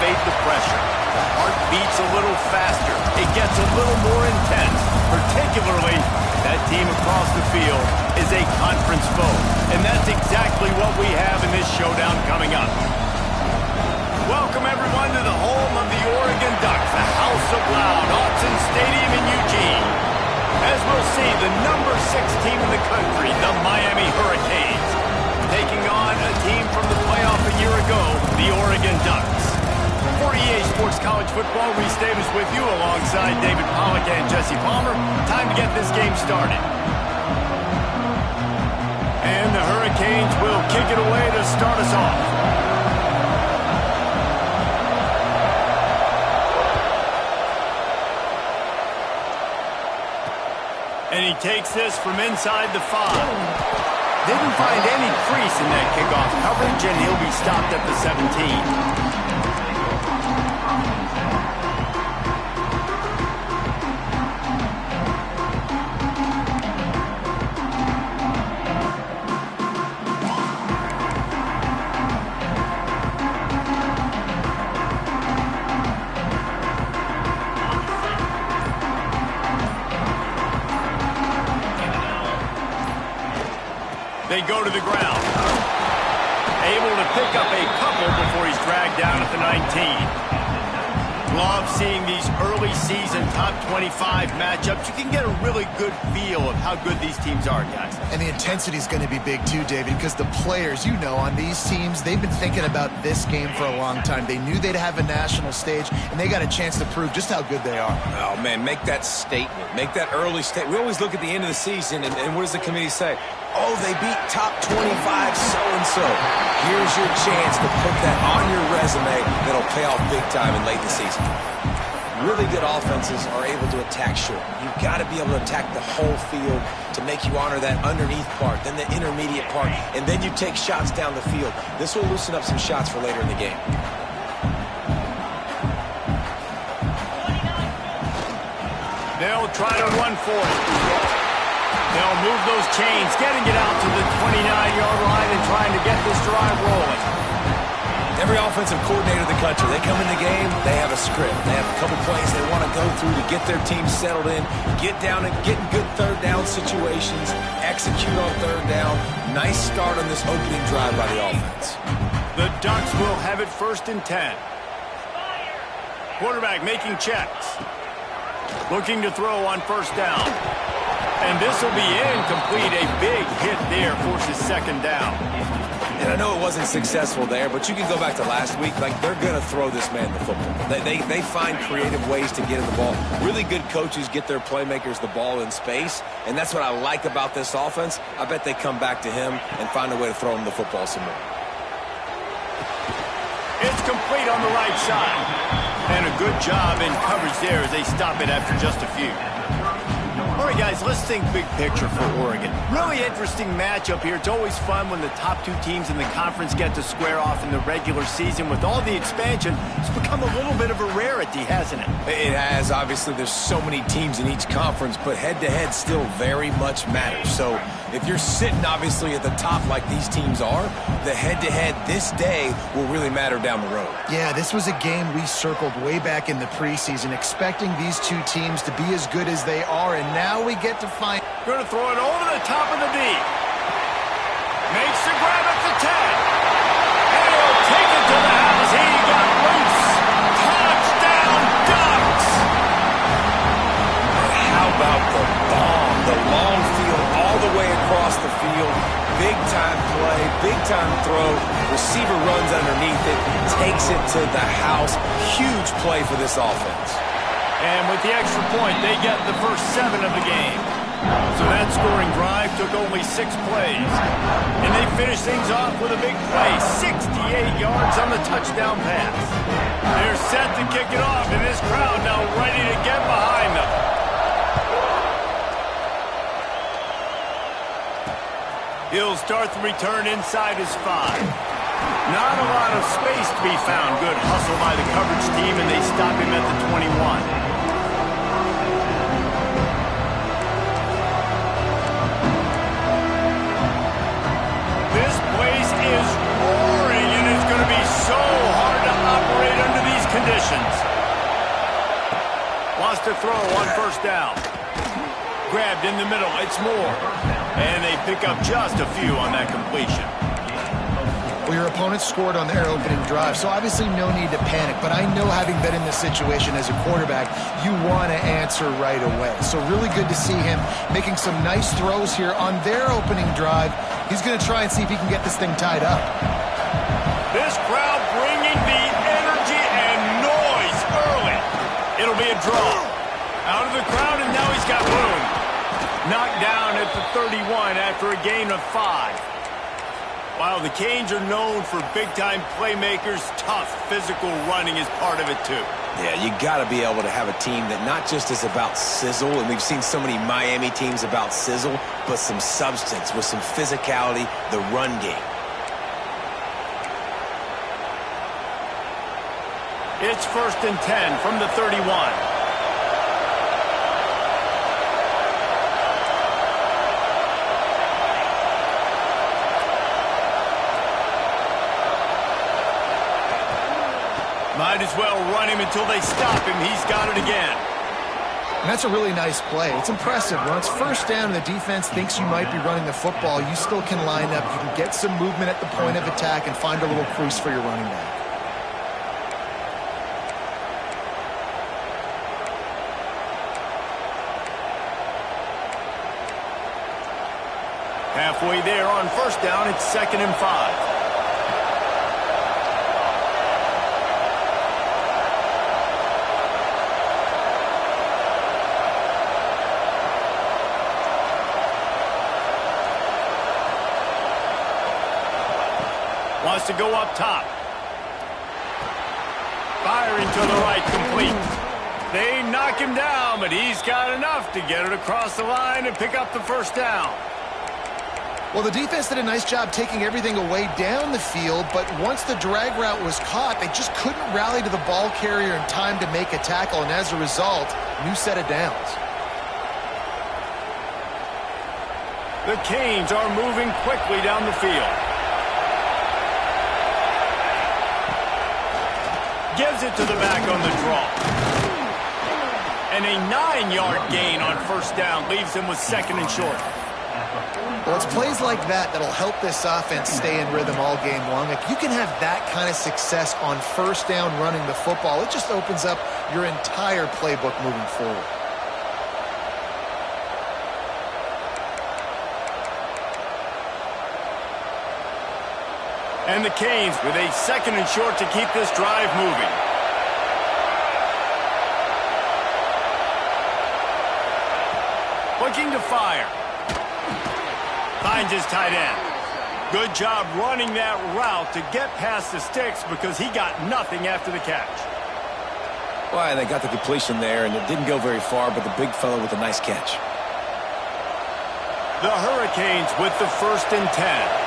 elevate the pressure. The heart beats a little faster. It gets a little more intense. Particularly, that team across the field is a conference foe. And that's exactly what we have in this showdown coming up. Welcome, everyone, to the home of the Oregon Ducks, the House of Loud, Autzen Stadium in Eugene. As we'll see, the number 6 team in the country, the Miami Hurricanes, taking on a team from the playoff a year ago, the Oregon Ducks. For EA Sports College Football, Reese Davis with you alongside David Pollack and Jesse Palmer. Time to get this game started. And the Hurricanes will kick it away to start us off. And he takes this from inside the 5. Didn't find any crease in that kickoff coverage, and he'll be stopped at the 17. They go to the ground. Able to pick up a couple before he's dragged down at the 19. Love seeing these early season top 25 matchups. You can get a really good feel of how good these teams are, guys. And the intensity is going to be big too, David, because the players, you know, on these teams, they've been thinking about this game for a long time. They knew they'd have a national stage, and they got a chance to prove just how good they are. Oh, man, make that statement. Make that early statement. We always look at the end of the season, and what does the committee say? Oh, they beat top 25 so-and-so. Here's your chance to put that on your resume that'll pay off big time in late in the season. Really good offenses are able to attack short. You've got to be able to attack the whole field to make you honor that underneath part, then the intermediate part, and then you take shots down the field. This will loosen up some shots for later in the game. They'll try to run for it. They'll move those chains, getting it out to the 29-yard line and trying to get this drive rolling. Every offensive coordinator in the country, they come in the game, they have a script. They have a couple plays they want to go through to get their team settled in, get down and get in good third down situations, execute on third down. Nice start on this opening drive by the offense. The Ducks will have it 1st and 10. Quarterback making checks. Looking to throw on 1st down. And this will be incomplete. A big hit there forces 2nd down. And I know it wasn't successful there, but you can go back to last week. Like, they're going to throw this man the football. They find creative ways to get in the ball. Really good coaches get their playmakers the ball in space, and that's what I like about this offense. I bet they come back to him and find a way to throw him the football some more. It's complete on the right side. And a good job in coverage there as they stop it after just a few. All right, guys, let's think big picture for Oregon. Really interesting matchup here. It's always fun when the top 2 teams in the conference get to square off in the regular season. With all the expansion, it's become a little bit of a rarity, hasn't it? It has. Obviously, there's so many teams in each conference, but head-to-head still very much matters. So if you're sitting, obviously, at the top like these teams are, the head-to-head this day will really matter down the road. Yeah, this was a game we circled way back in the preseason, expecting these 2 teams to be as good as they are, and now we get to find... Going to throw it over the top of the D. Makes the grab at the 10. And he'll take it to the house. He got loose. Touchdown, Ducks! How about the bomb? The long field all the way across the field. Big-time play, big-time throw. Receiver runs underneath it, takes it to the house. Huge play for this offense. And with the extra point, they get the first 7 of the game. So that scoring drive took only 6 plays. And they finish things off with a big play, 68 yards on the touchdown pass. They're set to kick it off, and this crowd now ready to get behind them. He'll start the return inside his 5. Not a lot of space to be found. Good hustle by the coverage team, and they stop him at the 21. This place is roaring, and it's going to be so hard to operate under these conditions. Wants to throw on first down. Grabbed in the middle. It's Moore. And they pick up just a few on that completion. Well, your opponent scored on their opening drive, so obviously no need to panic. But I know, having been in this situation as a quarterback, you want to answer right away. So really good to see him making some nice throws here on their opening drive. He's going to try and see if he can get this thing tied up. This crowd bringing the energy and noise early. It'll be a draw. Out of the crowd, and now he's got room. Knocked down at the 31 after a gain of 5. Wow, the Canes are known for big-time playmakers. Tough physical running is part of it, too. Yeah, you got to be able to have a team that not just is about sizzle, and we've seen so many Miami teams about sizzle, but some substance with some physicality, the run game. It's 1st and 10 from the 31. Might as well run him until they stop him. He's got it again. And that's a really nice play. It's impressive. When it's first down and the defense thinks you might be running the football, you still can line up. You can get some movement at the point of attack and find a little crease for your running back. Halfway there on first down, it's 2nd and 5. Wants to go up top. Firing to the right, complete. They knock him down, but he's got enough to get it across the line and pick up the first down. Well, the defense did a nice job taking everything away down the field, but once the drag route was caught, they just couldn't rally to the ball carrier in time to make a tackle, and as a result, new set of downs. The Canes are moving quickly down the field. Gives it to the back on the draw. And a 9-yard gain on first down leaves him with 2nd and short. Well, it's plays like that that'll help this offense stay in rhythm all game long. If you can have that kind of success on first down running the football, it just opens up your entire playbook moving forward. And the Canes with a 2nd and short to keep this drive moving. Looking to fire. Finds his tight end. Good job running that route to get past the sticks because he got nothing after the catch. Well, they got the completion there, and it didn't go very far, but the big fellow with a nice catch. The Hurricanes with the 1st and 10.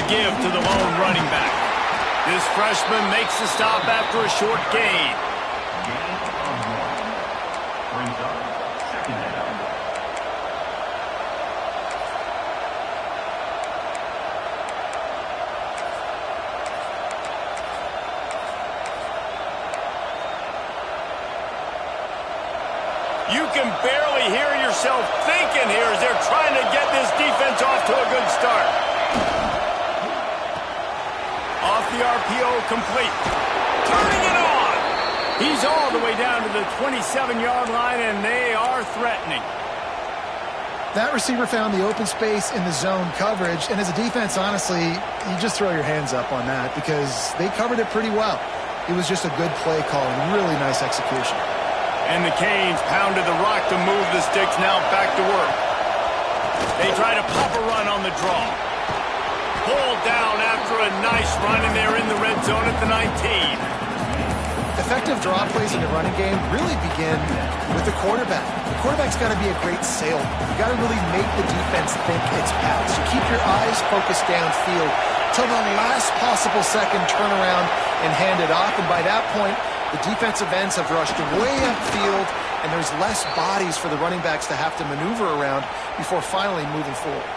Give to the lone running back. This freshman makes the stop after a short gain. You can barely hear yourself thinking here as they're trying to get this defense off to a good start. Off the RPO, complete. Turning it on. He's all the way down to the 27-yard line, and they are threatening. That receiver found the open space in the zone coverage, and as a defense, honestly, you just throw your hands up on that because they covered it pretty well. It was just a good play call and really nice execution. And the Canes pounded the rock to move the sticks, now back to work. They try to pop a run on the draw. Pulled down after a nice run, and they're in the red zone at the 19. Effective draw plays in the running game really begin with the quarterback. The quarterback's got to be a great salesman. You got to really make the defense think it's pass. You keep your eyes focused downfield till the last possible second, turn around and hand it off. And by that point, the defensive ends have rushed way upfield, and there's less bodies for the running backs to have to maneuver around before finally moving forward.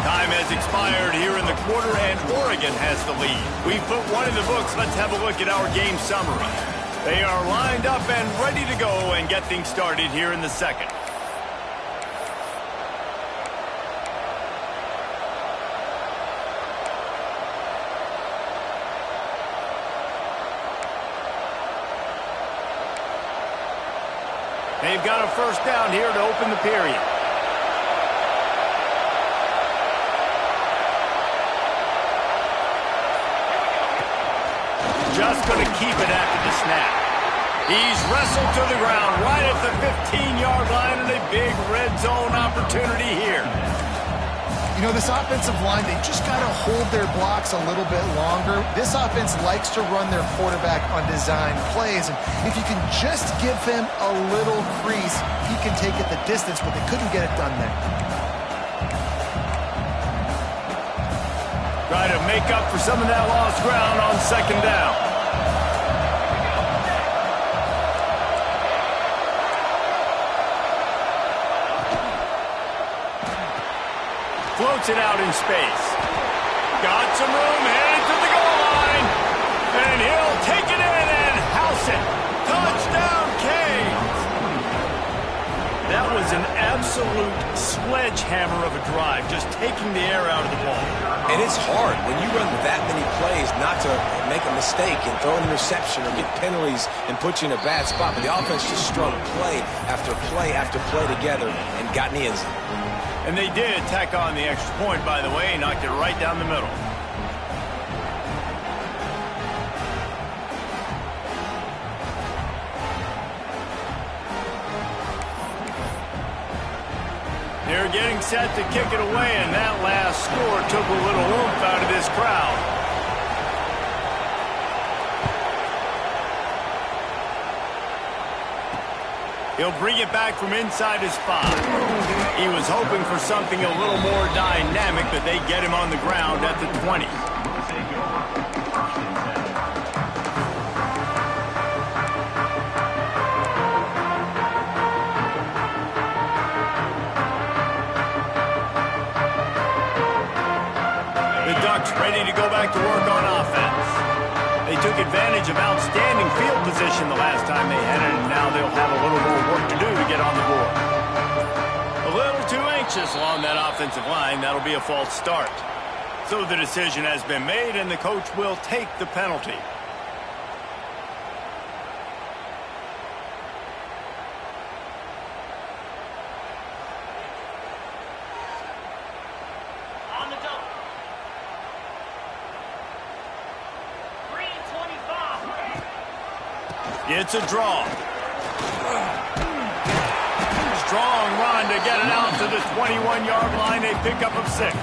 Time has expired here in the quarter, and Oregon has the lead. We've put one in the books. Let's have a look at our game summary. They are lined up and ready to go and get things started here in the second. They've got a first down here to open the period. Just going to keep it after the snap. He's wrestled to the ground right at the 15-yard line, and a big red zone opportunity here. You know, this offensive line, they just got to hold their blocks a little bit longer. This offense likes to run their quarterback on design plays, and if you can just give him a little crease, he can take it the distance, but they couldn't get it done there. Try to make up for some of that lost ground on second down. Floats it out in space. Got some room, headed to the goal line. And he'll take it in and house it. Touchdown, Canes. That was an absolute sledgehammer of a drive, just taking the air out of the ball. And it's hard when you run that many plays not to make a mistake and throw an interception or get penalties and put you in a bad spot. But the offense just strung play after play after play together and got in the end zone. And they did tack on the extra point, by the way, knocked it right down the middle. They're getting set to kick it away, and that last score took a little oomph out of this crowd. He'll bring it back from inside his 5. He was hoping for something a little more dynamic, but they get him on the ground at the 20. The Ducks ready to go back to work on offense. They took advantage of outstanding field position the last time they had it, and now they'll have a little more work to do to get on the board. A little too anxious along that offensive line. That'll be a false start. So the decision has been made, and the coach will take the penalty. It's a draw. Strong run to get it out to the 21-yard line. A pickup of 6.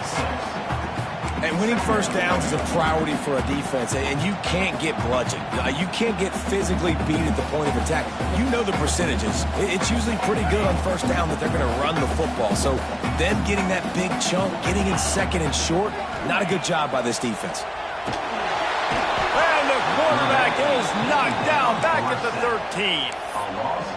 And winning first downs is a priority for a defense, and you can't get bludgeoned. You can't get physically beat at the point of attack. You know the percentages. It's usually pretty good on first down that they're going to run the football. So them getting that big chunk, getting in second and short, not a good job by this defense. And the quarterback is knocked down back at the 13.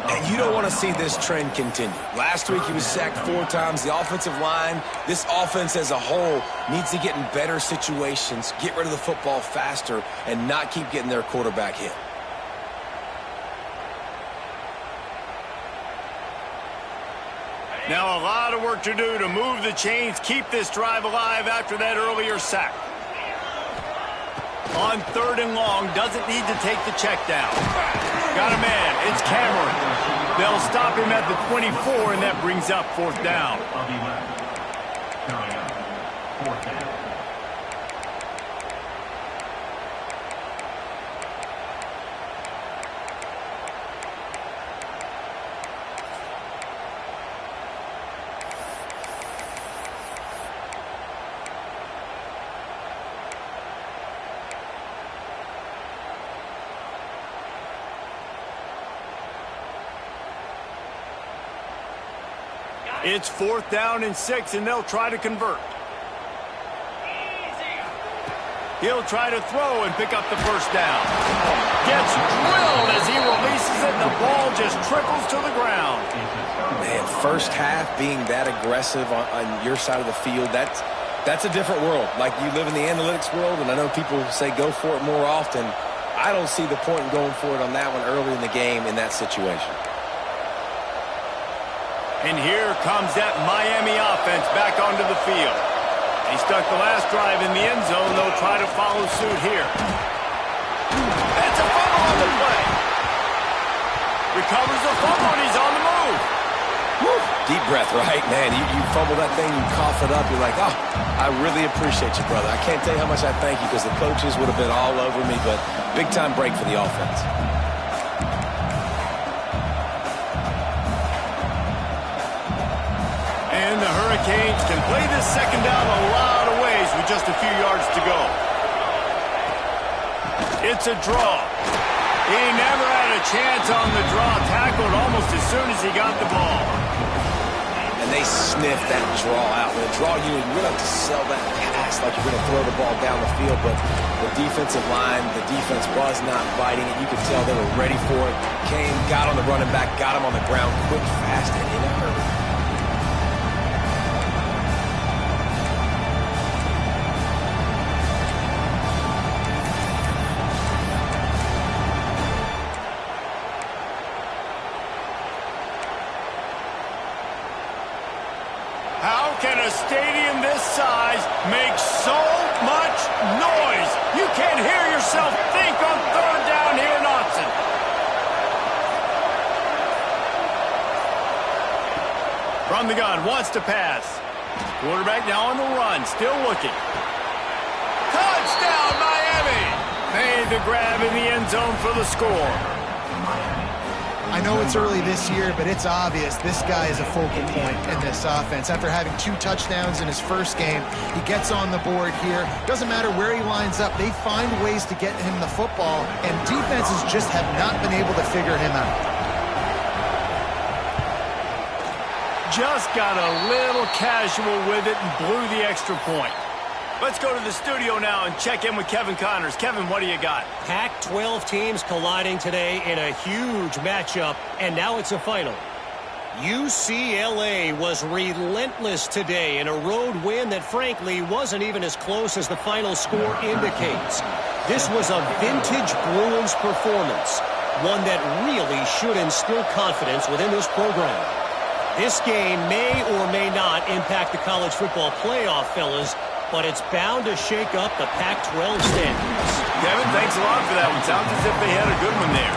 And you don't want to see this trend continue. Last week he was sacked 4 times. The offensive line, this offense as a whole, needs to get in better situations, get rid of the football faster, and not keep getting their quarterback hit. Now a lot of work to do to move the chains, keep this drive alive after that earlier sack. On 3rd and long, doesn't need to take the check down. Got a man, it's Cameron. They'll stop him at the 24, and that brings up 4th down. It's 4th down and 6, and they'll try to convert. He'll try to throw and pick up the first down. Gets drilled as he releases it, and the ball just trickles to the ground. Man, first half being that aggressive on your side of the field, that's a different world. Like, you live in the analytics world, and I know people say go for it more often. I don't see the point in going for it on that one early in the game in that situation. And here comes that Miami offense back onto the field. He stuck the last drive in the end zone. They'll try to follow suit here. That's a fumble on the play. Recovers the fumble, and he's on the move. Woo. Deep breath, right? Man, you fumble that thing, you cough it up, you're like, oh, I really appreciate you, brother. I can't tell you how much I thank you, because the coaches would have been all over me, but big-time break for the offense. And the Hurricanes can play this second down a lot of ways with just a few yards to go. It's a draw. He never had a chance on the draw. Tackled almost as soon as he got the ball. And they sniffed that draw out. The draw unit, you really have to sell that pass like you're going to throw the ball down the field, but the defensive line, the defense was not biting it. You could tell they were ready for it. Came, got on the running back, got him on the ground quick, fast, and in a hurry. How can a stadium this size make so much noise? You can't hear yourself think on 3rd down here in Autzen. From the gun, wants to pass. Quarterback now on the run, still looking. Touchdown, Miami! Made the grab in the end zone for the score. I know it's early this year, but it's obvious this guy is a focal point in this offense. After having 2 touchdowns in his first game, he gets on the board here. Doesn't matter where he lines up, they find ways to get him the football, and defenses just have not been able to figure him out. Just got a little casual with it and blew the extra point. Let's go to the studio now and check in with Kevin Connors. Kevin, what do you got? Pac-12 teams colliding today in a huge matchup, and now it's a final. UCLA was relentless today in a road win that, frankly, wasn't even as close as the final score indicates. This was a vintage Bruins performance, one that really should instill confidence within this program. This game may or may not impact the college football playoff, fellas, but it's bound to shake up the Pac-12 standings. Kevin, thanks a lot for that one. Sounds as if they had a good one there.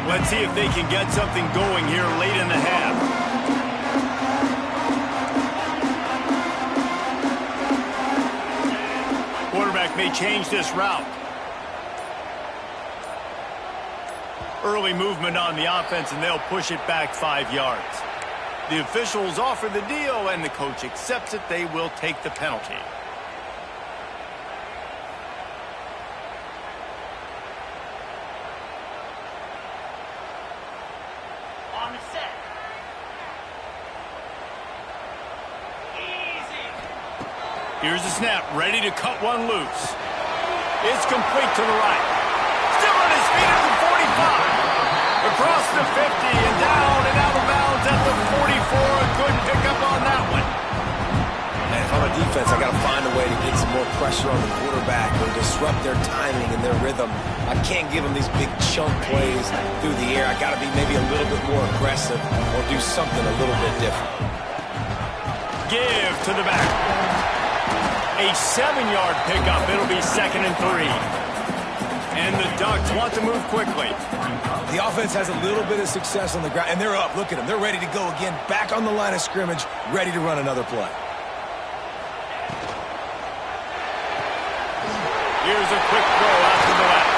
Let's see if they can get something going here late in the half. Quarterback may change this route. Early movement on the offense, and they'll push it back 5 yards. The officials offer the deal, and the coach accepts it. They will take the penalty. On the set. Easy. Here's the snap, ready to cut one loose. It's complete to the right. Still on his feet at the 45. Across the 50 and down and out of bounds at the 44. A good pickup on that one. Man, if I'm a defense, I got to find a way to get some more pressure on the quarterback or disrupt their timing and their rhythm. I can't give them these big chunk plays through the air. I got to be maybe a little bit more aggressive or do something a little bit different. Give to the back. A 7-yard pickup. It'll be 2nd and 3. And the Ducks want to move quickly. The offense has a little bit of success on the ground, and they're up. Look at them. They're ready to go again, back on the line of scrimmage, ready to run another play. Here's a quick throw out to the left.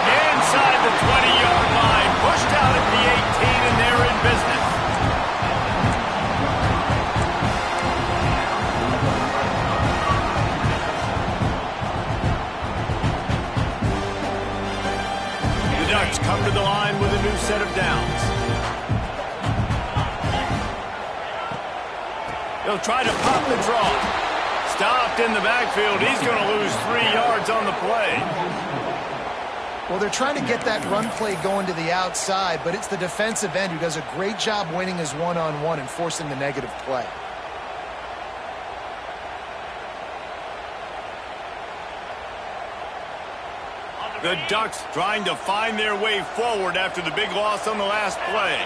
Inside the 20-yard line, pushed out at the 18, and they're in business. Ducks come to the line with a new set of downs. They'll try to pop the draw. Stopped in the backfield. He's going to lose 3 yards on the play. Well, they're trying to get that run play going to the outside, but it's the defensive end who does a great job winning his one-on-one and forcing the negative play. The Ducks trying to find their way forward after the big loss on the last play.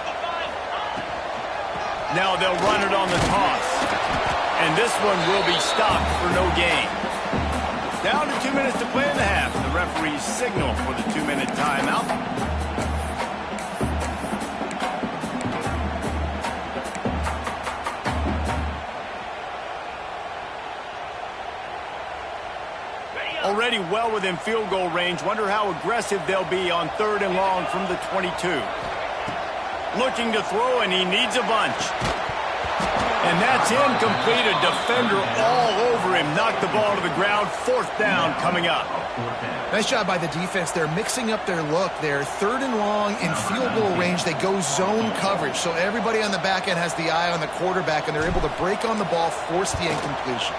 Now they'll run it on the toss. And this one will be stopped for no gain. Down to 2 minutes to play in the half. The referee's signal for the 2-minute timeout. Already well within field goal range. Wonder how aggressive they'll be on 3rd and long from the 22. Looking to throw, and he needs a bunch. And that's incomplete. A defender all over him. Knocked the ball to the ground. 4th down coming up. Nice job by the defense. They're mixing up their look. They're 3rd and long in field goal range. They go zone coverage. So everybody on the back end has the eye on the quarterback, and they're able to break on the ball, force the incompletion.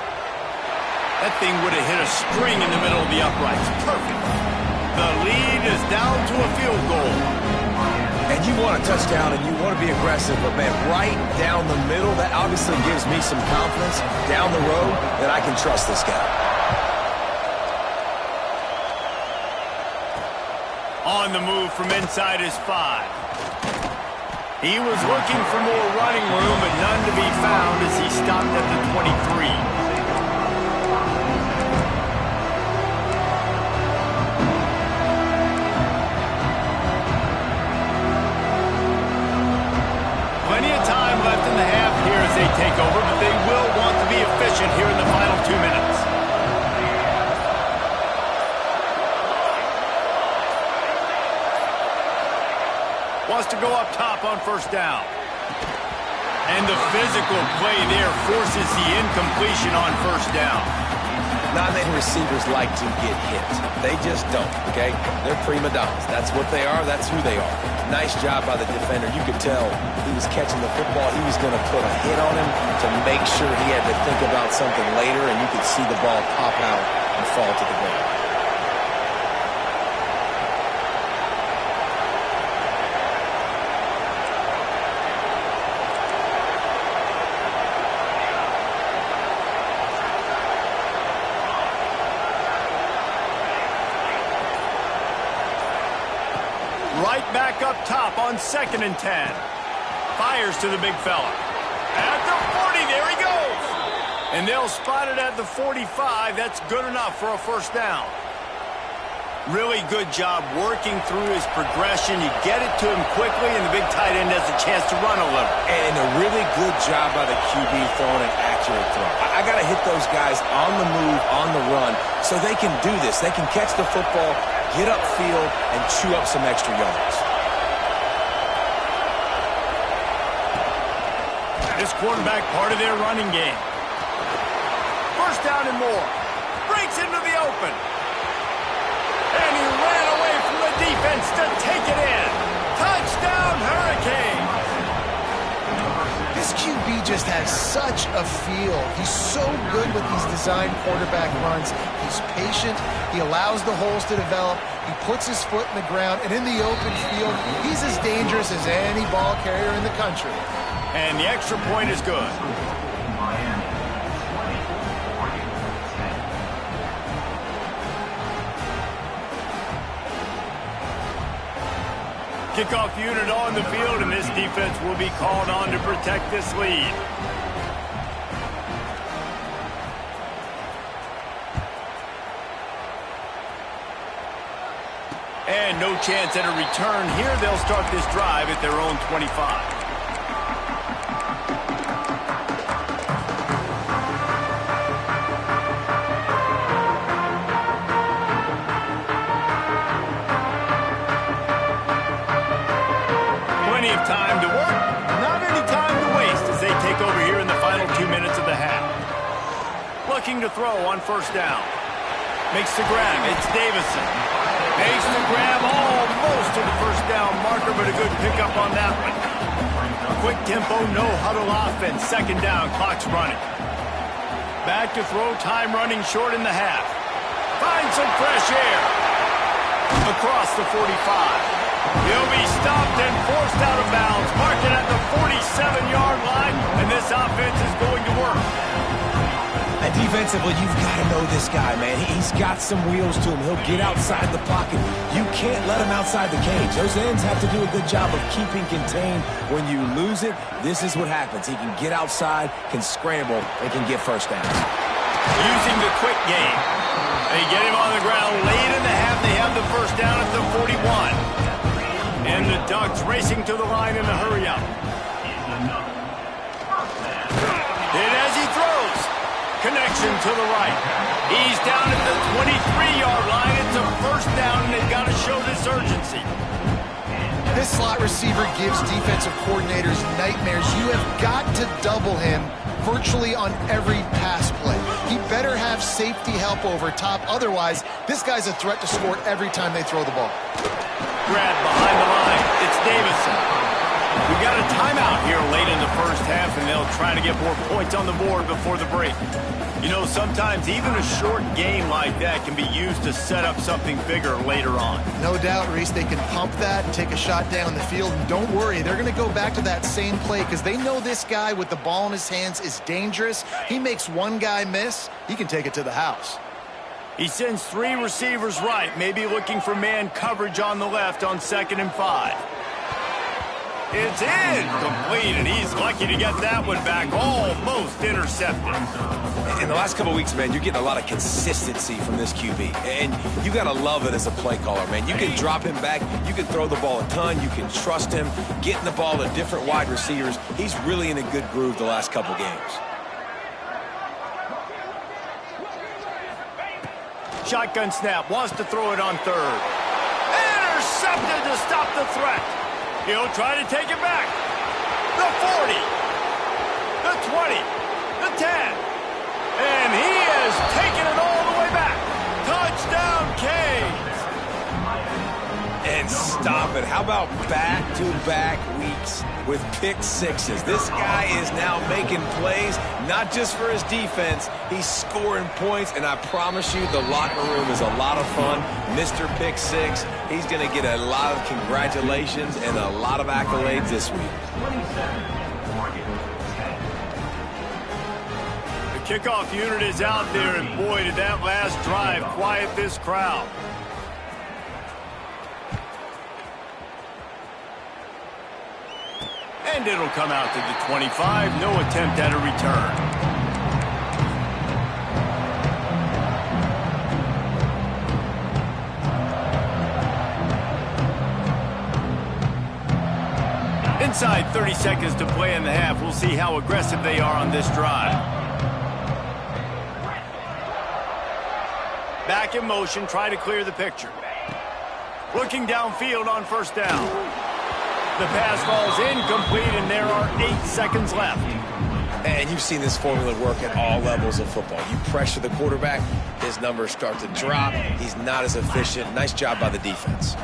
That thing would have hit a string in the middle of the uprights. Perfect. The lead is down to a field goal. And you want a touchdown and you want to be aggressive, but, man, right down the middle, that obviously gives me some confidence down the road that I can trust this guy. On the move from inside his 5. He was looking for more running room, but none to be found as he stopped at the 23. Plenty of time left in the half here as they take over, but they will want to be efficient here in the final 2 minutes. Wants to go up top on 1st down. And the physical play there forces the incompletion on 1st down. Not many receivers like to get hit. They just don't, okay? They're prima donnas. That's what they are. That's who they are. Nice job by the defender. You could tell he was catching the football. He was going to put a hit on him to make sure he had to think about something later, and you could see the ball pop out and fall to the ground. Right back up top on 2nd and 10. Fires to the big fella. At the 40, there he goes. And they'll spot it at the 45. That's good enough for a 1st down. Really good job working through his progression. You get it to him quickly, and the big tight end has a chance to run a little. And a really good job by the QB throwing an accurate throw. I got to hit those guys on the move, on the run, so they can do this. They can catch the football, get upfield, and chew up some extra yards. This quarterback part of their running game. 1st down and more. Breaks into the open. And he ran away from the defense to take it in. Touchdown, Hurricanes. This QB just has such a feel. He's so good with these designed quarterback runs. He's patient. He allows the holes to develop. He puts his foot in the ground. And in the open field, he's as dangerous as any ball carrier in the country. And the extra point is good. Kickoff unit on the field, and this defense will be called on to protect this lead. And no chance at a return here. They'll start this drive at their own 25. Plenty of time to work, not any time to waste as they take over here in the final 2 minutes of the half. Looking to throw on 1st down. Makes the grab. It's Davison. Makes the grab almost to the quarter, but a good pickup on that one. Quick tempo, no huddle offense. Second down, clock's running. Back to throw, time running short in the half. Find some fresh air. Across the 45. He'll be stopped and forced out of bounds. Marked it at the 47-yard line, and this offense is going to work. And defensively, you've got to know this guy, man. He's got some wheels to him. He'll get outside the pocket. You can't let him outside the cage. Those ends have to do a good job of keeping contained. When you lose it, this is what happens. He can get outside, can scramble, and can get first downs. Using the quick game. They get him on the ground late in the half. They have the first down at the 41. And the Ducks racing to the line in a hurry-up. And as he throws, connection to the right. He's down at the 23-yard line. It's a first down, and they've got to show this urgency. This slot receiver gives defensive coordinators nightmares. You have got to double him virtually on every pass play. He better have safety help over top. Otherwise, this guy's a threat to score every time they throw the ball. Grab behind the line. It's Davison. We've got a timeout here late in the first half, and they'll try to get more points on the board before the break. You know, sometimes even a short game like that can be used to set up something bigger later on. No doubt, Reese, they can pump that and take a shot down the field. And don't worry, they're going to go back to that same play because they know this guy with the ball in his hands is dangerous. He makes one guy miss, he can take it to the house. He sends three receivers right, maybe looking for man coverage on the left on 2nd and 5. It's incomplete, and he's lucky to get that one back, almost intercepted. In the last couple of weeks, man, you're getting a lot of consistency from this QB. And you got to love it as a play caller, man. You can drop him back. You can throw the ball a ton. You can trust him, getting the ball to different wide receivers. He's really in a good groove the last couple games. Shotgun snap, wants to throw it on 3rd. Intercepted to stop the threat. He'll try to take it back. The 40. The 20. The 10. And he has taken it all the way back. Touchdown, Canes. And stop it. How about back-to-back weeks with pick sixes? This guy is now making plays, not just for his defense. He's scoring points, and I promise you the locker room is a lot of fun. Mr. Pick Six, he's going to get a lot of congratulations and a lot of accolades this week. The kickoff unit is out there, and boy, did that last drive quiet this crowd. And it'll come out to the 25. No attempt at a return. Inside 30 seconds to play in the half. We'll see how aggressive they are on this drive. Back in motion, try to clear the picture. Looking downfield on first down. The pass falls incomplete, and there are 8 seconds left. And you've seen this formula work at all levels of football. You pressure the quarterback, his numbers start to drop. He's not as efficient. Nice job by the defense.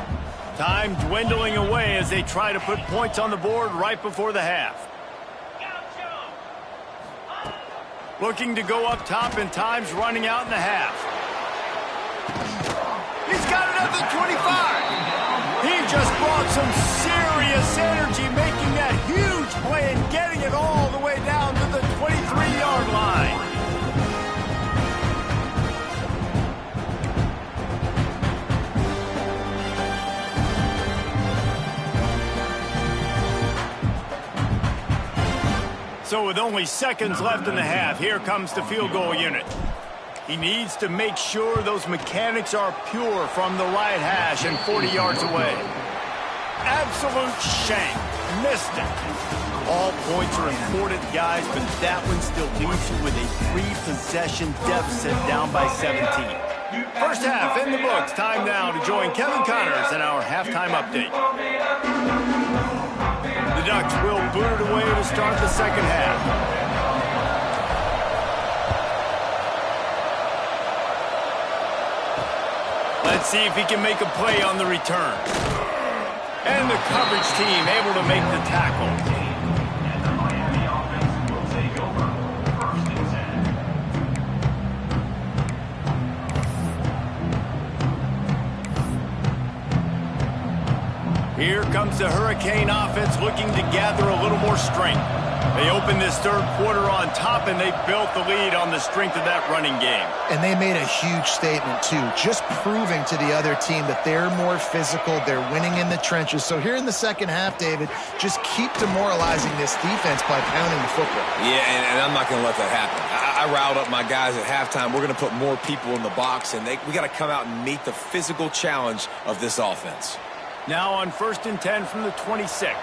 Time dwindling away as they try to put points on the board right before the half. Looking to go up top, and time's running out in the half. He's got it at the 25. He just brought some serious energy, making that huge play and getting it all the way down to the 23-yard line. So with only seconds left in the half, here comes the field goal unit. He needs to make sure those mechanics are pure from the right hash and 40 yards away. Absolute shank. Missed it. All points are important, guys, but that one still leaves you with a 3-possession deficit down by 17. First half in the books. Time now to join Kevin Connors in our halftime update. The Ducks will boot it away to start the second half. Let's see if he can make a play on the return. And the coverage team able to make the tackle. Here comes the Hurricane offense looking to gather a little more strength. They opened this third quarter on top, and they built the lead on the strength of that running game. And they made a huge statement, too, just proving to the other team that they're more physical, they're winning in the trenches. So here in the second half, David, just keep demoralizing this defense by pounding the football. Yeah, and I'm not going to let that happen. I riled up my guys at halftime. We're going to put more people in the box, and we got to come out and meet the physical challenge of this offense. Now on 1st and 10 from the 26.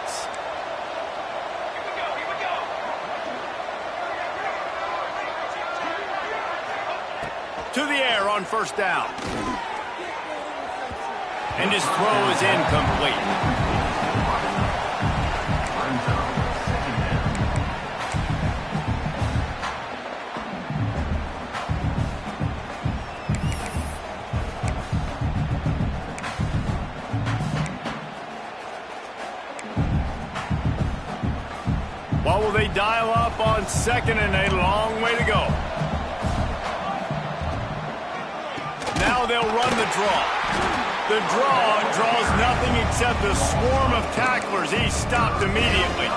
To the air on 1st down. And his throw is incomplete. What will they dial up on 2nd and a long way to go? Now they'll run the draw. The draw draws nothing except a swarm of tacklers. He's stopped immediately.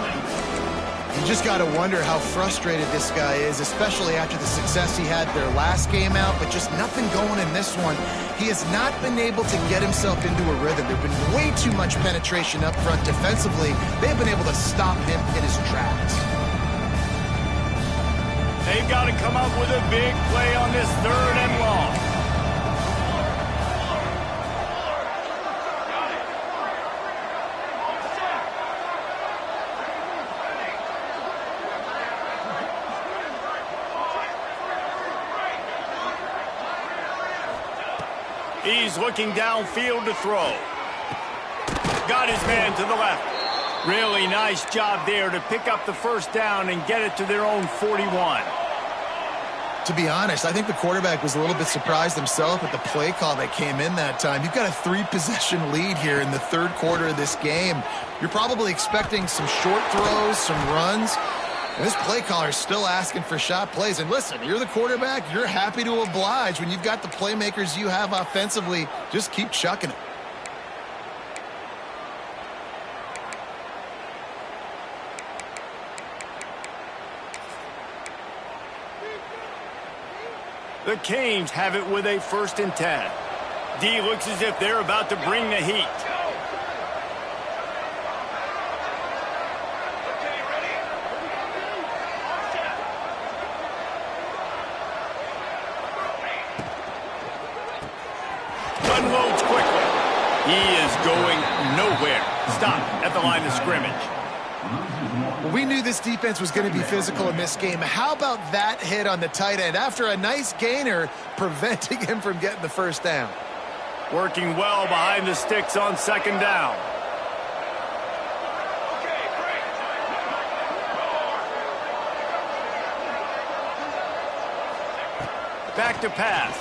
You just got to wonder how frustrated this guy is, especially after the success he had their last game out, but just nothing going in this one. He has not been able to get himself into a rhythm. There's been way too much penetration up front defensively. They've been able to stop him in his tracks. They've got to come up with a big play on this 3rd and long. He's looking downfield to throw. Got his man to the left. Really nice job there to pick up the 1st down and get it to their own 41. To be honest, I think the quarterback was a little bit surprised himself at the play call that came in that time. You've got a 3-possession lead here in the 3rd quarter of this game. You're probably expecting some short throws, some runs. And this play caller is still asking for shot plays. And listen, you're the quarterback. You're happy to oblige. When you've got the playmakers you have offensively, just keep chucking it. The Canes have it with a 1st and 10. D looks as if they're about to bring the heat. Unloads quickly. He is going nowhere. Stop at the line of scrimmage. Well, we knew this defense was going to be physical in this game. How about that hit on the tight end after a nice gainer preventing him from getting the 1st down? Working well behind the sticks on 2nd down. Back to pass.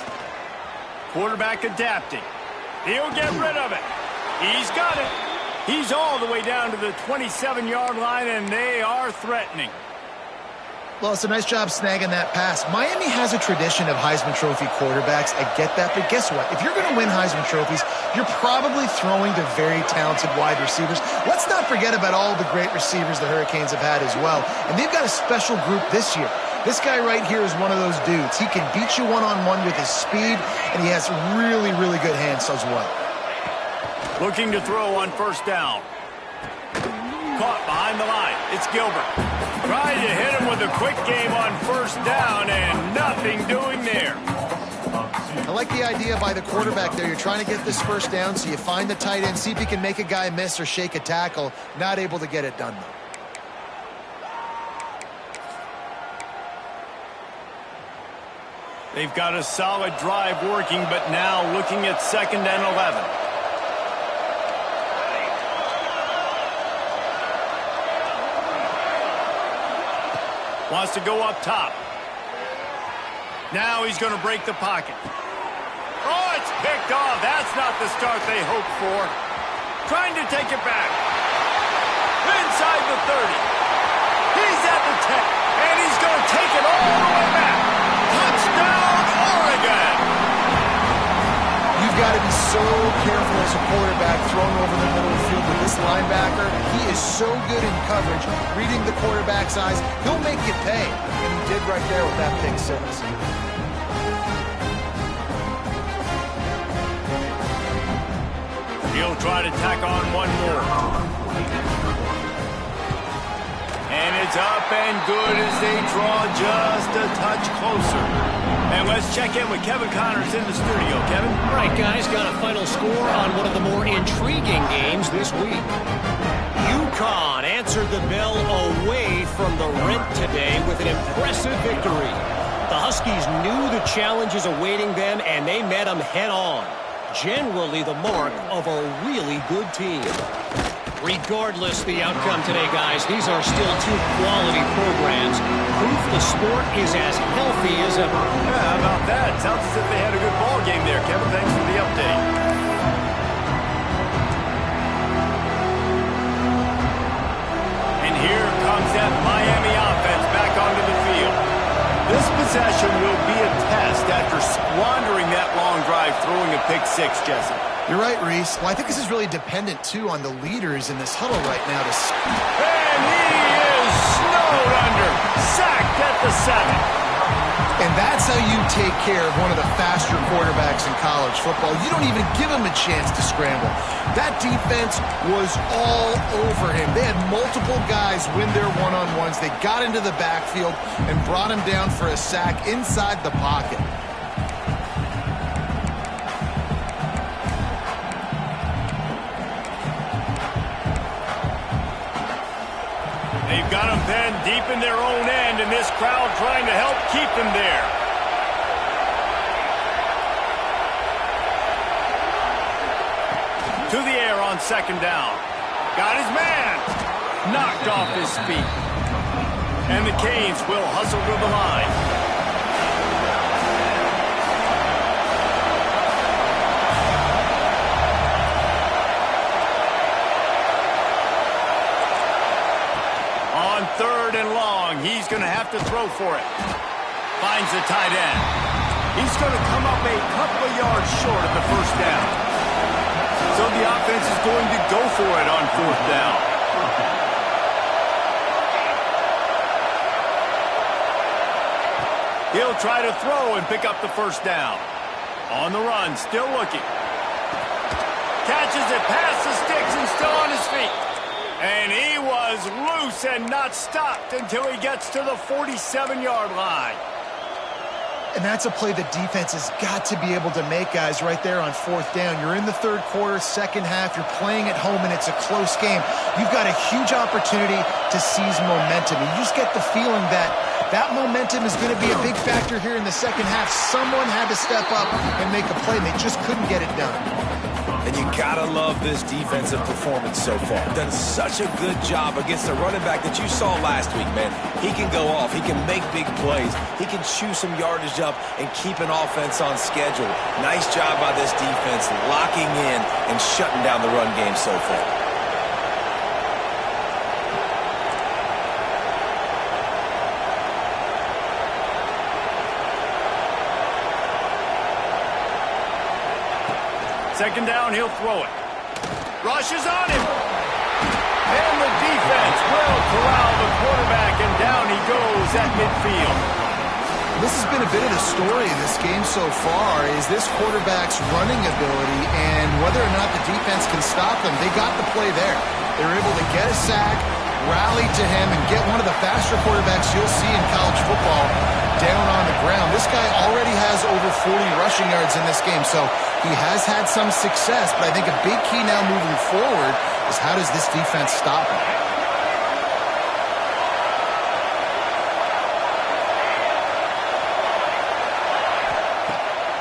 Quarterback adapting. He'll get rid of it. He's got it. He's all the way down to the 27-yard line, and they are threatening. Well, it's a nice job snagging that pass. Miami has a tradition of Heisman Trophy quarterbacks. I get that, but guess what? If you're going to win Heisman Trophies, you're probably throwing to very talented wide receivers. Let's not forget about all the great receivers the Hurricanes have had as well. And they've got a special group this year. This guy right here is one of those dudes. He can beat you one-on-one with his speed, and he has really, really good hands as well. Looking to throw on 1st down. Caught behind the line. It's Gilbert. Trying to hit him with a quick game on 1st down, and nothing doing there. I like the idea by the quarterback there. You're trying to get this 1st down, so you find the tight end, see if he can make a guy miss or shake a tackle. Not able to get it done, though. They've got a solid drive working, but now looking at 2nd and 11. Wants to go up top. Now he's going to break the pocket. Oh, it's picked off. That's not the start they hoped for. trying to take it back. Inside the 30. He's at the 10, and he's going to take it all the way back. Touchdown, Oregon! You've got to be so careful as a quarterback throwing over the middle of the field with this linebacker. He is so good in coverage, reading the quarterback's eyes. He'll make you pay, and he did right there with that pick six. He'll try to tack on one more. And it's up and good as they draw just a touch closer. And let's check in with Kevin Connors in the studio. Kevin? All right, guys, got a final score on one of the more intriguing games this week. UConn answered the bell away from the Rent today with an impressive victory. The Huskies knew the challenges awaiting them, and they met them head-on. Generally the mark of a really good team. Regardless the outcome today, guys, these are still two quality programs. Proof the sport is as healthy as ever. Yeah, how about that? Sounds as if they had a good ball game there. Kevin, thanks for the update. And here comes that Miami offense back onto the field. This possession will be a test after squandering that long drive throwing a pick six, Jesse. You're right, Reese. Well, I think this is really dependent, too, on the leaders in this huddle right now. And he is snowed under. Sacked at the 7. And that's how you take care of one of the faster quarterbacks in college football. You don't even give him a chance to scramble. That defense was all over him. They had multiple guys win their one-on-ones. They got into the backfield and brought him down for a sack inside the pocket. They've got them then deep in their own end, and this crowd trying to help keep them there. To the air on second down. Got his man. Knocked off his feet. And the Canes will hustle to the line. Third and long. He's going to have to throw for it. Finds the tight end. He's going to come up a couple of yards short of the first down. So the offense is going to go for it on fourth down. He'll try to throw and pick up the first down. On the run, still looking. Catches it past the sticks and still on his feet. And he was loose and not stopped until he gets to the 47-yard line. And that's a play the defense has got to be able to make, guys, right there on fourth down. You're in the third quarter, second half. You're playing at home, and it's a close game. You've got a huge opportunity to seize momentum. You just get the feeling that that momentum is going to be a big factor here in the second half. Someone had to step up and make a play, and they just couldn't get it done. And you gotta love this defensive performance so far. Done such a good job against the running back that you saw last week, man. He can go off. He can make big plays. He can chew some yardage up and keep an offense on schedule. Nice job by this defense locking in and shutting down the run game so far. Second down, he'll throw it. Rushes on him. And the defense will corral the quarterback, and down he goes at midfield. This has been a bit of the story in this game so far, is this quarterback's running ability and whether or not the defense can stop them. They got the play there. They were able to get a sack, rally to him, and get one of the faster quarterbacks you'll see in college football down on the ground. This guy already has over 40 rushing yards in this game, so he has had some success, but I think a big key now moving forward is how does this defense stop him?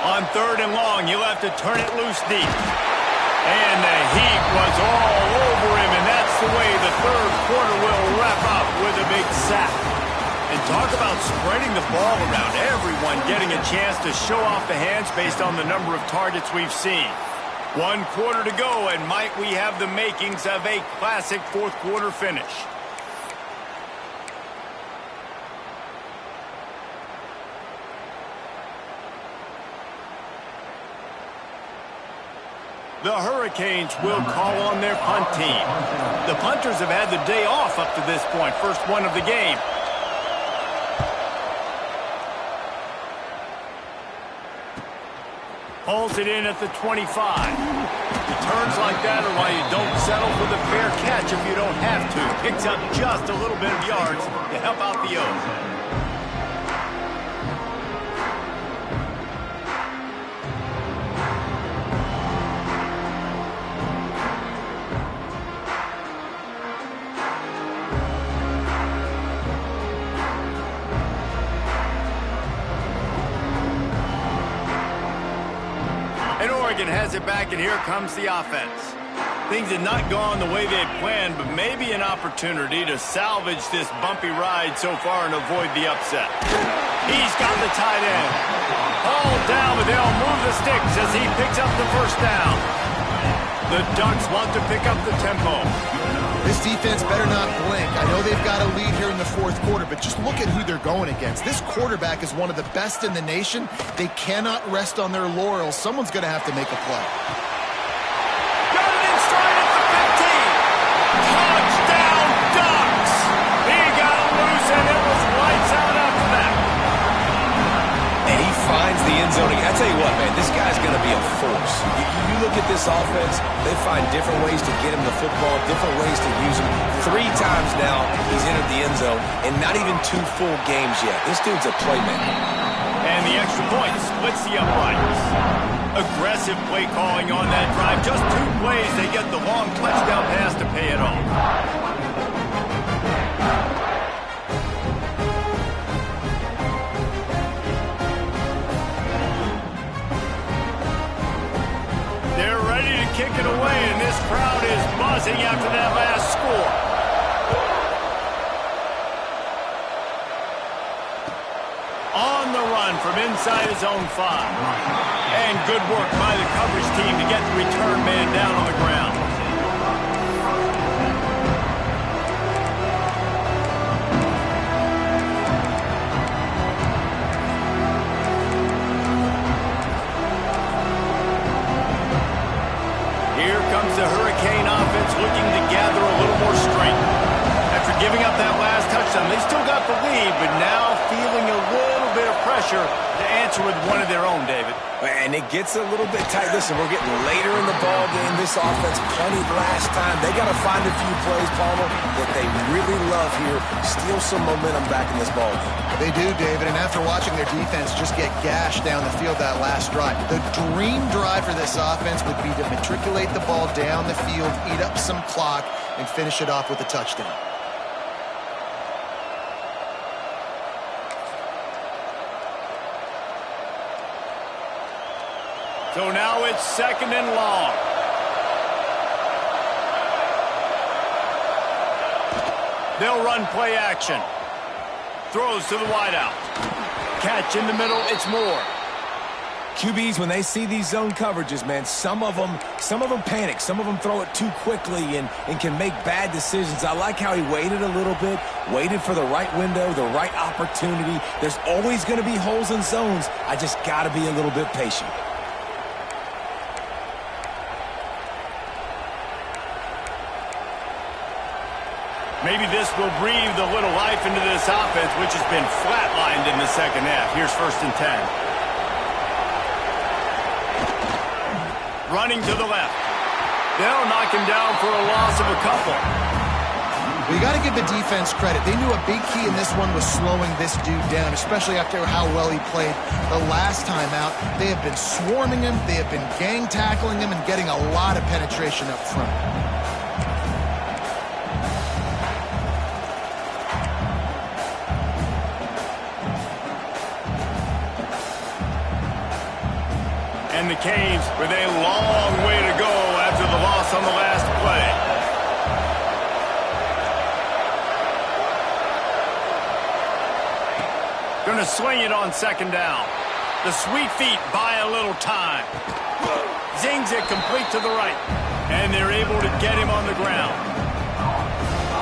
On third and long, you'll have to turn it loose deep. And the heat was all over him, and that's the way the third quarter will wrap up with a big sack. And talk about spreading the ball around. Everyone getting a chance to show off the hands based on the number of targets we've seen. 1 quarter to go, and might we have the makings of a classic fourth quarter finish. The Hurricanes will call on their punt team. The punters have had the day off up to this point, first one of the game. Pulls it in at the 25. Returns like that are why you don't settle for the fair catch if you don't have to. Picks up just a little bit of yards to help out the O's. Oregon has it back, and here comes the offense. Things had not gone the way they had planned, but maybe an opportunity to salvage this bumpy ride so far and avoid the upset. He's got the tight end. All down, but they'll move the sticks as he picks up the first down. The Ducks want to pick up the tempo. This defense better not blink. I know they've got a lead here in the fourth quarter, but just look at who they're going against. This quarterback is one of the best in the nation. They cannot rest on their laurels. Someone's going to have to make a play. Got it in stride at the 15. Touchdown, Ducks! He got it loose, and it was lights out after that. And he finds the end zone. I tell you what, man, this guy's going to be a force. You look at this offense, they find different ways to get him the football, different ways to use him. 3 times now he's entered the end zone, and not even 2 full games yet. This dude's a playmaker. And the extra point splits the uprights. Aggressive play calling on that drive. Just 2 plays, they get the long touchdown pass to pay it off. They're ready to kick it away, and this crowd is buzzing after that last score. On the run from inside his own 5. And good work by the coverage team to get the return man down on the ground. Here comes the Hurricane offense looking to gather a little more strength. After giving up that last touchdown, they still got the lead, but now feeling a little bit of pressure to answer with one of their own, David. And it gets a little bit tight. Listen, we're getting later in the ball game. This offense plenty last time. They got to find a few plays, Palmer, that they really love here. Steal some momentum back in this ball game. They do, David, and after watching their defense just get gashed down the field that last drive, the dream drive for this offense would be to matriculate the ball down the field, eat up some clock, and finish it off with a touchdown. So now it's 2nd and long. They'll run play action. Throws to the wideout. Catch in the middle, it's Moore. QBs, when they see these zone coverages, man, some of them panic. Some of them throw it too quickly and can make bad decisions. I like how he waited a little bit, waited for the right window, the right opportunity. There's always going to be holes in zones. I just got to be a little bit patient. Maybe this will breathe a little life into this offense, which has been flatlined in the second half. Here's 1st and 10. Running to the left. They'll knock him down for a loss of a couple. Well, you got to give the defense credit. They knew a big key in this one was slowing this dude down, especially after how well he played the last time out. They have been swarming him, they have been gang tackling him, and getting a lot of penetration up front. And the Canes with a long way to go after the loss on the last play. Going to swing it on 2nd down. The sweet feet buy a little time. Zings it complete to the right. And they're able to get him on the ground.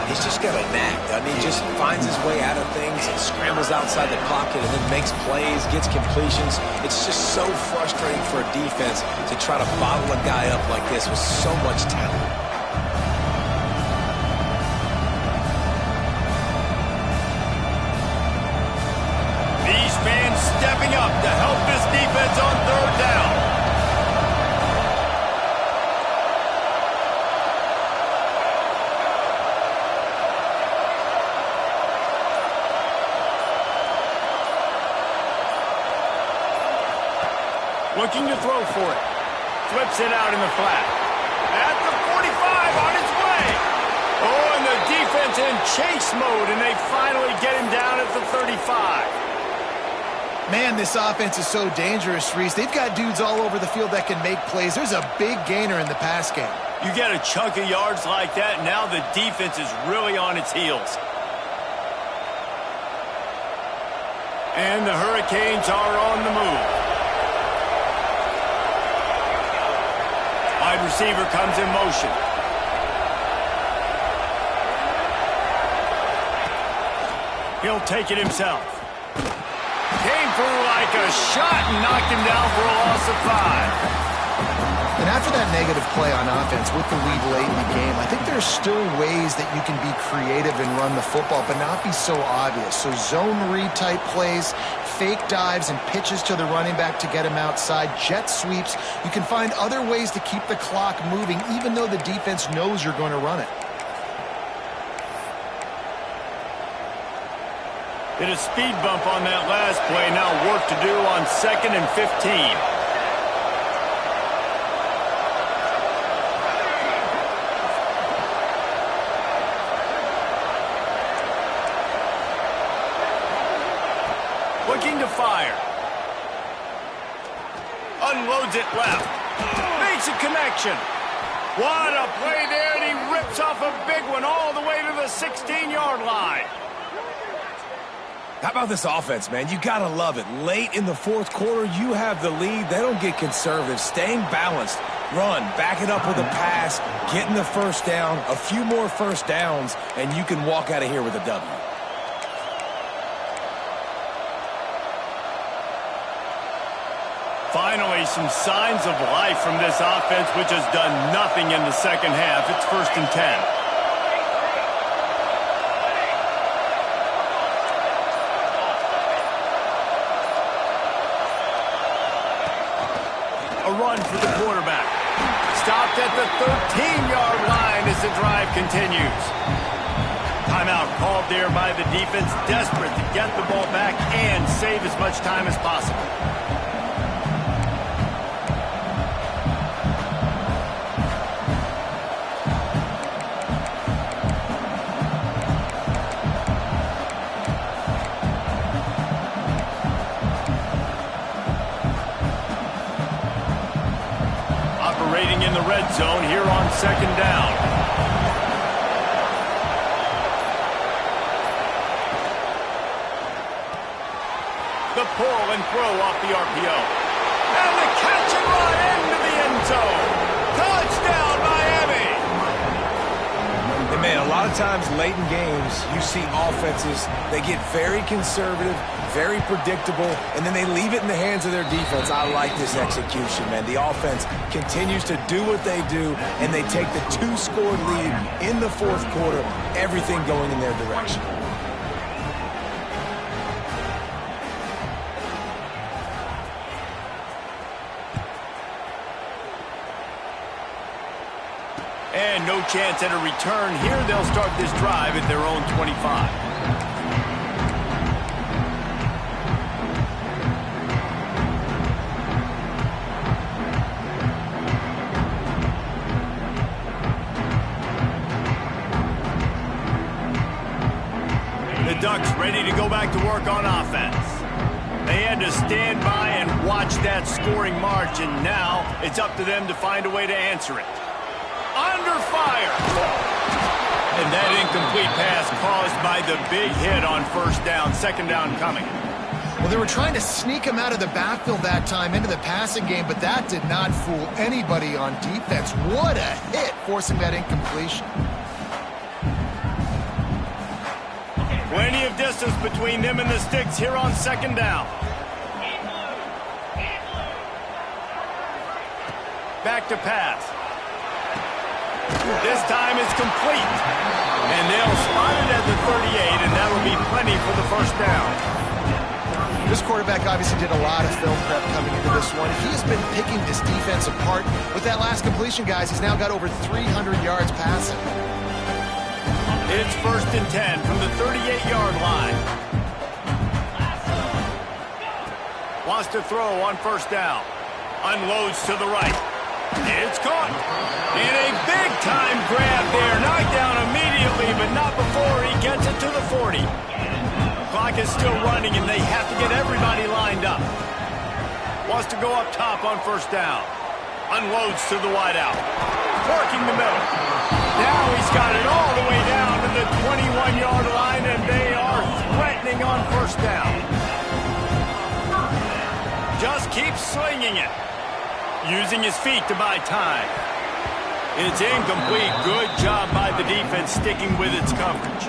He's just got a knack, doesn't he? Just finds his way out of things, scrambles outside the pocket, and then makes plays, gets completions. It's just so frustrating for a defense to try to bottle a guy up like this with so much talent. These fans stepping up to help this defense on third down. Looking to throw for it. Flips it out in the flat. At the 45, on its way. Oh, and the defense in chase mode, and they finally get him down at the 35. Man, this offense is so dangerous, Reese. They've got dudes all over the field that can make plays. There's a big gainer in the pass game. You get a chunk of yards like that, now the defense is really on its heels. And the Hurricanes are on the move. Wide receiver comes in motion. He'll take it himself. Came through like a shot and knocked him down for a loss of 5. And after that negative play on offense with the lead late in the game, I think there's still ways that you can be creative and run the football, but not be so obvious. So zone read type plays, fake dives and pitches to the running back to get him outside, jet sweeps. You can find other ways to keep the clock moving, even though the defense knows you're going to run it. Did a speed bump on that last play. Now work to do on 2nd and 15. Looking to fire. Unloads it left. Makes a connection. What a play there, and he rips off a big one all the way to the 16-yard line. How about this offense, man? You got to love it. Late in the fourth quarter, you have the lead. They don't get conservative. Staying balanced. Run, back it up with a pass, getting the first down, a few more first downs, and you can walk out of here with a W. Finally, some signs of life from this offense, which has done nothing in the second half. It's 1st and 10. A run for the quarterback. Stopped at the 13-yard line as the drive continues. Timeout called there by the defense, desperate to get the ball back and save as much time as possible. In the red zone here on 2nd down. The pull and throw off the RPO. And the catch and run into the end zone. Touchdown, Miami! And man, a lot of times late in games, you see offenses, they get very conservative, very predictable, and then they leave it in the hands of their defense. I like this execution, man. The offense continues to do what they do, and they take the 2-score lead in the fourth quarter, everything going in their direction. And no chance at a return here. They'll start this drive at their own 25. The Ducks ready to go back to work on offense. They had to stand by and watch that scoring march, and now it's up to them to find a way to answer it. Under fire. And that incomplete pass caused by the big hit on 1st down, 2nd down coming. Well, they were trying to sneak him out of the backfield that time into the passing game, but that did not fool anybody on defense. What a hit, forcing that incompletion. Plenty of distance between them and the sticks here on second down. Back to pass. This time it's complete. And they'll spot it at the 38, and that'll be plenty for the first down. This quarterback obviously did a lot of film prep coming into this one. He has been picking this defense apart. With that last completion, guys, he's now got over 300 yards passing. It's 1st and 10 from the 38-yard line. Wants to throw on first down. Unloads to the right. It's caught. And a big-time grab there. Knocked down immediately, but not before he gets it to the 40. Clock is still running, and they have to get everybody lined up. Wants to go up top on first down. Unloads to the wideout. Working the middle. Now he's got it all the way down to the 21-yard line, and they are threatening on first down. Just keeps slinging it. Using his feet to buy time. It's incomplete. Good job by the defense sticking with its coverage.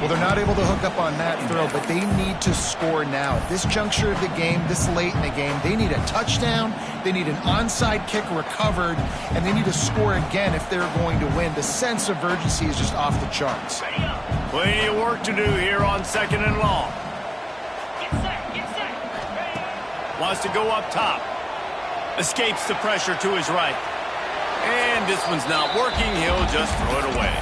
Well, they're not able to hook up on that throw, but they need to score now. At this juncture of the game, this late in the game, they need a touchdown, they need an onside kick recovered, and they need to score again if they're going to win. The sense of urgency is just off the charts. Plenty of work to do here on second and long. Get set. Wants to go up top. Escapes the pressure to his right. And this one's not working. He'll just throw it away.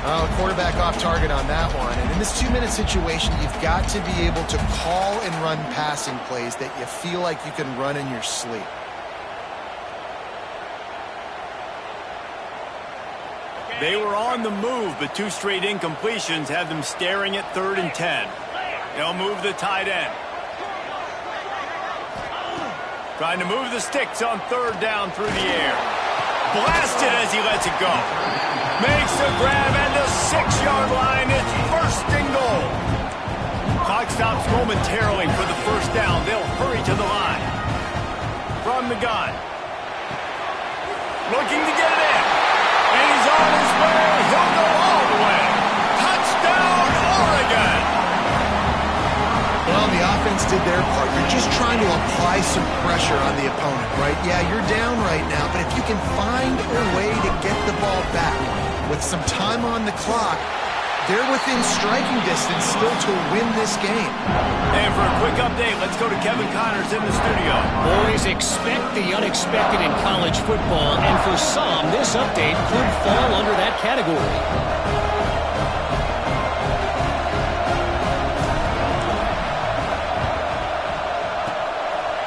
The quarterback off target on that one. And in this 2-minute situation, you've got to be able to call and run passing plays that you feel like you can run in your sleep. They were on the move, but 2 straight incompletions have them staring at 3rd and 10. They'll move the tight end. Trying to move the sticks on 3rd down through the air. Blasted as he lets it go. Makes the grab at the 6-yard line. It's 1st and goal. Clock stops momentarily for the first down. They'll hurry to the line. From the gun. Looking to get it in. And he's on his way. He'll go all the way. Touchdown, Oregon. Well, the offense did their part. You're just trying to apply some pressure on the opponent, right? Yeah, you're down right now, but if you can find a way to get the ball back with some time on the clock, they're within striking distance still to win this game. And for a quick update, let's go to Kevin Connors in the studio. Boys, expect the unexpected in college football, and for some, this update could fall under that category.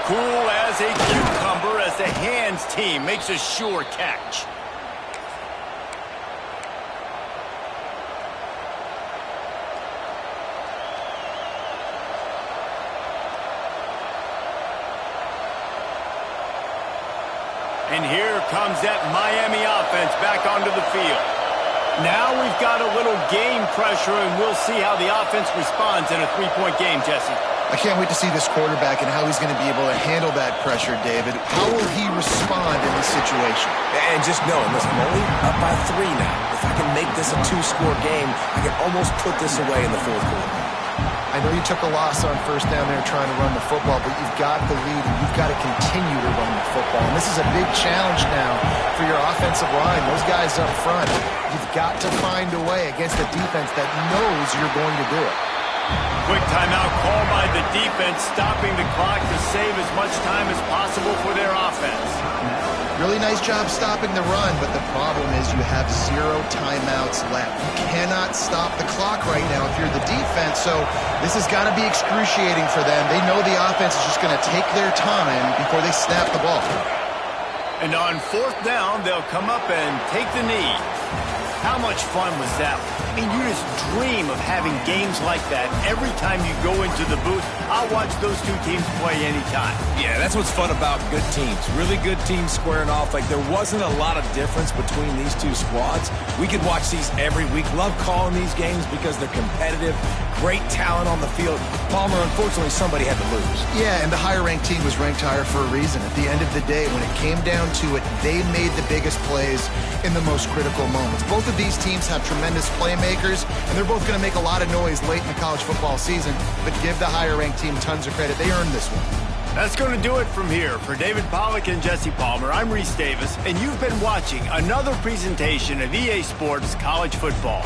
Cool as a cucumber as the hands team makes a sure catch. And here comes that Miami offense back onto the field. Now we've got a little game pressure, and we'll see how the offense responds in a 3-point game, Jesse. I can't wait to see this quarterback and how he's going to be able to handle that pressure, David. How will he respond in this situation? And just know, listen, I'm only up by 3 now. If I can make this a 2-score game, I can almost put this away in the 4th quarter. I know you took a loss on first down there trying to run the football, but you've got the lead, and you've got to continue to run the football. And this is a big challenge now for your offensive line. Those guys up front, you've got to find a way against a defense that knows you're going to do it. Quick timeout call by the defense, stopping the clock to save as much time as possible for their offense. Really nice job stopping the run, but the problem is you have 0 timeouts left. You cannot stop the clock right now if you're the defense, so this has got to be excruciating for them. They know the offense is just going to take their time before they snap the ball. And on 4th down, they'll come up and take the knee. How much fun was that? I mean, you just dream of having games like that every time you go into the booth. I'll watch those 2 teams play anytime. Yeah, that's what's fun about good teams. Really good teams squaring off. Like, there wasn't a lot of difference between these 2 squads. We could watch these every week. Love calling these games because they're competitive, great talent on the field. Palmer, unfortunately, somebody had to lose. Yeah, and the higher-ranked team was ranked higher for a reason. At the end of the day, when it came down to it, they made the biggest plays in the most critical moments. Both of these teams have tremendous playmakers, and they're both going to make a lot of noise late in the college football season, but give the higher-ranked team tons of credit. They earned this one. That's going to do it from here. For David Pollack and Jesse Palmer, I'm Reese Davis, and you've been watching another presentation of EA Sports College Football.